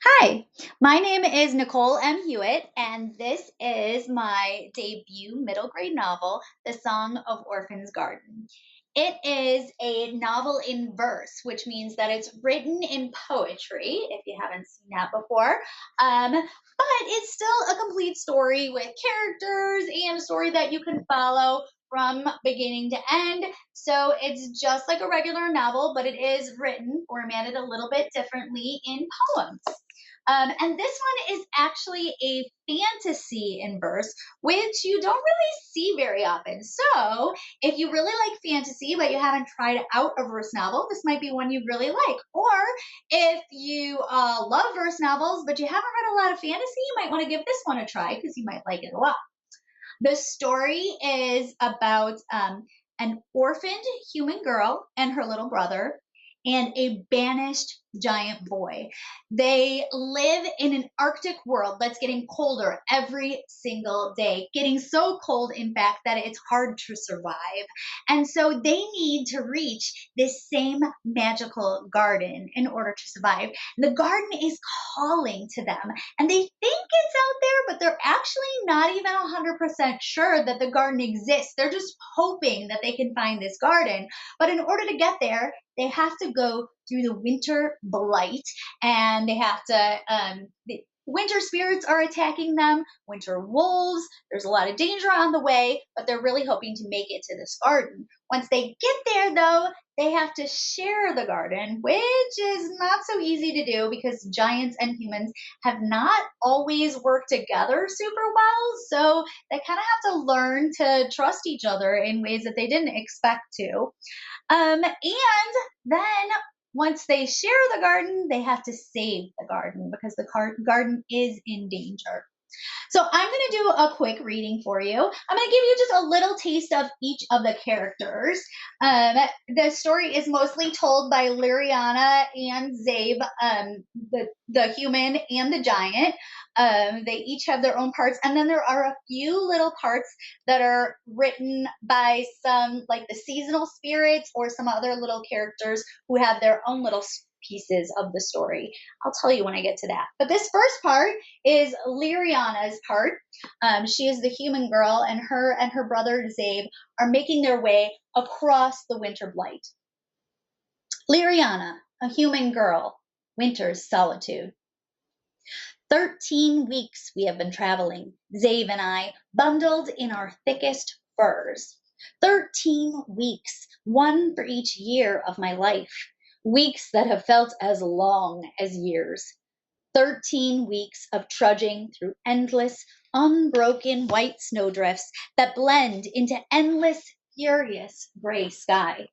Hi, my name is Nicole M. Hewitt, and this is my debut middle grade novel, The Song of Orphan's Garden. It is a novel in verse, which means that it's written in poetry, if you haven't seen that before. But it's still a complete story with characters and a story that you can follow from beginning to end. So it's just like a regular novel, but it is written, formatted a little bit differently in poems. And this one is actually a fantasy in verse, which you don't really see very often. So, if you really like fantasy, but you haven't tried out a verse novel, this might be one you really like. Or if you love verse novels, but you haven't read a lot of fantasy, you might want to give this one a try because you might like it a lot. The story is about an orphaned human girl and her little brother and a banished giant boy. They live in an Arctic world that's getting colder every single day, getting so cold, in fact, that it's hard to survive. And so they need to reach this same magical garden in order to survive. The garden is calling to them, and they think it's out there, but they're actually not even 100% sure that the garden exists. They're just hoping that they can find this garden. But in order to get there, they have to go through the winter blight, and they have to the winter spirits are attacking them, winter wolves. There's a lot of danger on the way, but they're really hoping to make it to this garden. Once they get there, though, they have to share the garden, which is not so easy to do because giants and humans have not always worked together super well. So they kind of have to learn to trust each other in ways that they didn't expect to. And then once they share the garden, they have to save the garden because the garden is in danger. So I'm going to do a quick reading for you. I'm going to give you just a little taste of each of the characters. The story is mostly told by Liriana and Zabe, the human and the giant. They each have their own parts, and then there are a few little parts that are written by some, like the seasonal spirits or some other little characters who have their own little pieces of the story. I'll tell you when I get to that. But this first part is Liriana's part. She is the human girl, and her brother Zabe are making their way across the winter blight. Liriana, a human girl, winter's solitude. 13 weeks we have been traveling, Zabe and I, bundled in our thickest furs. 13 weeks, one for each year of my life. Weeks that have felt as long as years. 13 weeks of trudging through endless, unbroken white snowdrifts that blend into endless, furious gray sky.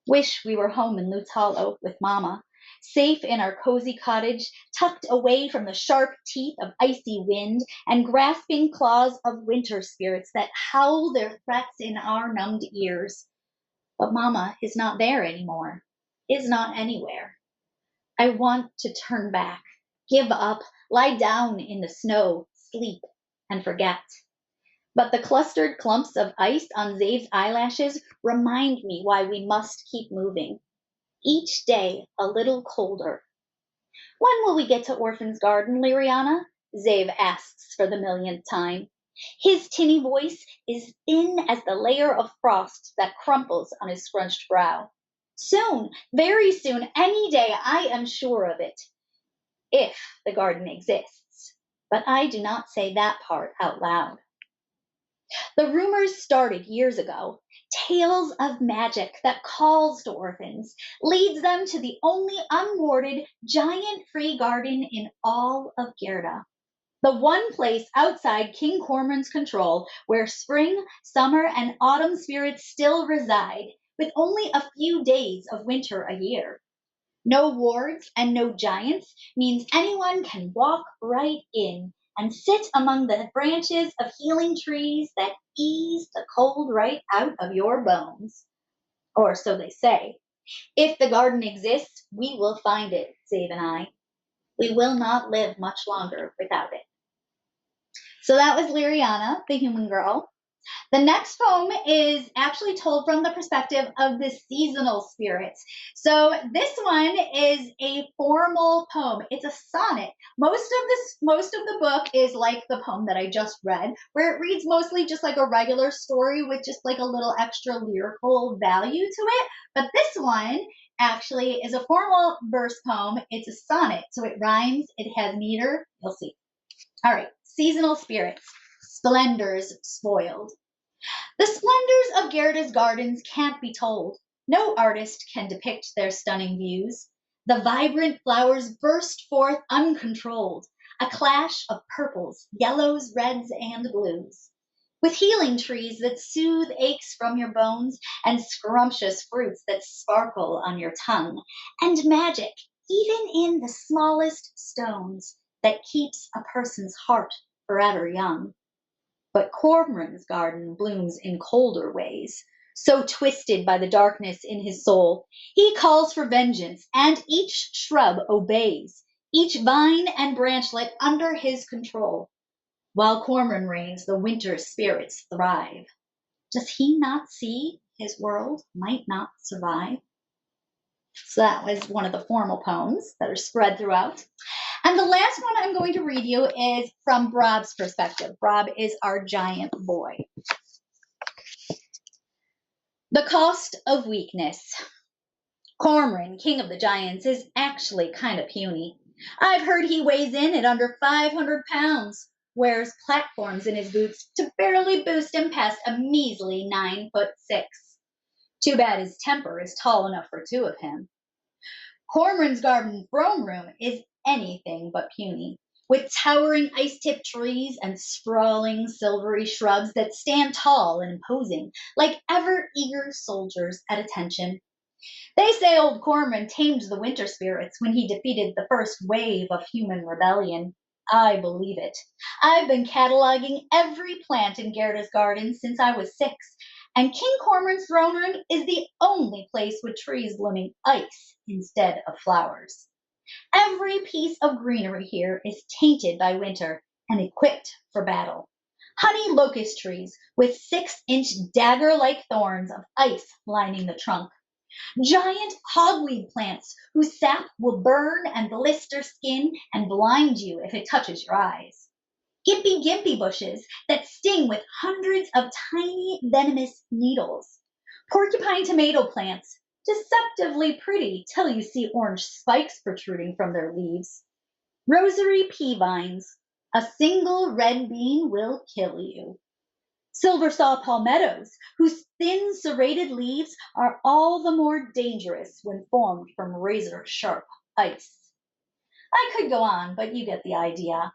Wish we were home in Lutz Hollow with Mama, safe in our cozy cottage, tucked away from the sharp teeth of icy wind and grasping claws of winter spirits that howl their threats in our numbed ears. But Mama is not there anymore, is not anywhere. I want to turn back, give up, lie down in the snow, sleep, and forget. But the clustered clumps of ice on Zave's eyelashes remind me why we must keep moving. Each day a little colder. When will we get to Orphan's Garden, Liriana? Zave asks for the millionth time. His tinny voice is thin as the layer of frost that crumples on his scrunched brow. Soon, very soon, any day, I am sure of it. If the garden exists. But I do not say that part out loud. The rumors started years ago. Tales of magic that calls to orphans, leads them to the only unwarded, giant free garden in all of Gerda. The one place outside King Cormoran's control where spring, summer, and autumn spirits still reside, with only a few days of winter a year. No wards and no giants means anyone can walk right in and sit among the branches of healing trees that ease the cold right out of your bones. Or so they say. If the garden exists, we will find it, Zabe and I. We will not live much longer without it. So that was Liriana, the human girl. The next poem is actually told from the perspective of the seasonal spirits. So this one is a formal poem. It's a sonnet. Most of the book is like the poem that I just read, where it reads mostly just like a regular story with just like a little extra lyrical value to it. But this one actually is a formal verse poem. It's a sonnet, so it rhymes, it has meter. You'll see. All right, seasonal spirits, splendors spoiled. The splendors of Gerda's gardens can't be told. No artist can depict their stunning views. The vibrant flowers burst forth uncontrolled, a clash of purples, yellows, reds, and blues. With healing trees that soothe aches from your bones, and scrumptious fruits that sparkle on your tongue, and magic, even in the smallest stones, that keeps a person's heart forever young. But Cormoran's garden blooms in colder ways, so twisted by the darkness in his soul. He calls for vengeance, and each shrub obeys, each vine and branchlet under his control. While Cormoran reigns, the winter spirits thrive. Does he not see his world might not survive? So that was one of the formal poems that are spread throughout. And the last one I'm going to read you is from Brob's perspective. Brob is our giant boy. The cost of weakness. Cormoran, king of the giants, is actually kind of puny. I've heard he weighs in at under 500 pounds, wears platforms in his boots to barely boost him past a measly 9'6". Too bad his temper is tall enough for two of him. Cormoran's garden throne room is anything but puny, with towering ice-tipped trees and sprawling silvery shrubs that stand tall and imposing, like ever-eager soldiers at attention. They say old Cormoran tamed the winter spirits when he defeated the first wave of human rebellion. I believe it. I've been cataloging every plant in Gerda's garden since I was 6, and King Cormoran's throne room is the only place with trees blooming ice instead of flowers. Every piece of greenery here is tainted by winter and equipped for battle. Honey locust trees with 6-inch dagger-like thorns of ice lining the trunk. Giant hogweed plants whose sap will burn and blister skin and blind you if it touches your eyes. Gimpy bushes that sting with hundreds of tiny venomous needles. Porcupine tomato plants, deceptively pretty till you see orange spikes protruding from their leaves. Rosary pea vines, a single red bean will kill you. Silver saw palmettos, whose thin serrated leaves are all the more dangerous when formed from razor-sharp ice. I could go on, but you get the idea.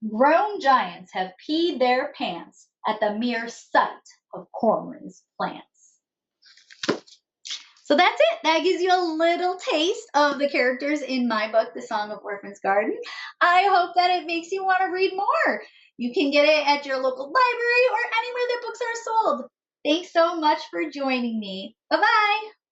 Grown giants have peed their pants at the mere sight of Cormoran's plants. So that's it. That gives you a little taste of the characters in my book, The Song of Orphan's Garden. I hope that it makes you want to read more. You can get it at your local library or anywhere that books are sold. Thanks so much for joining me. Bye-bye.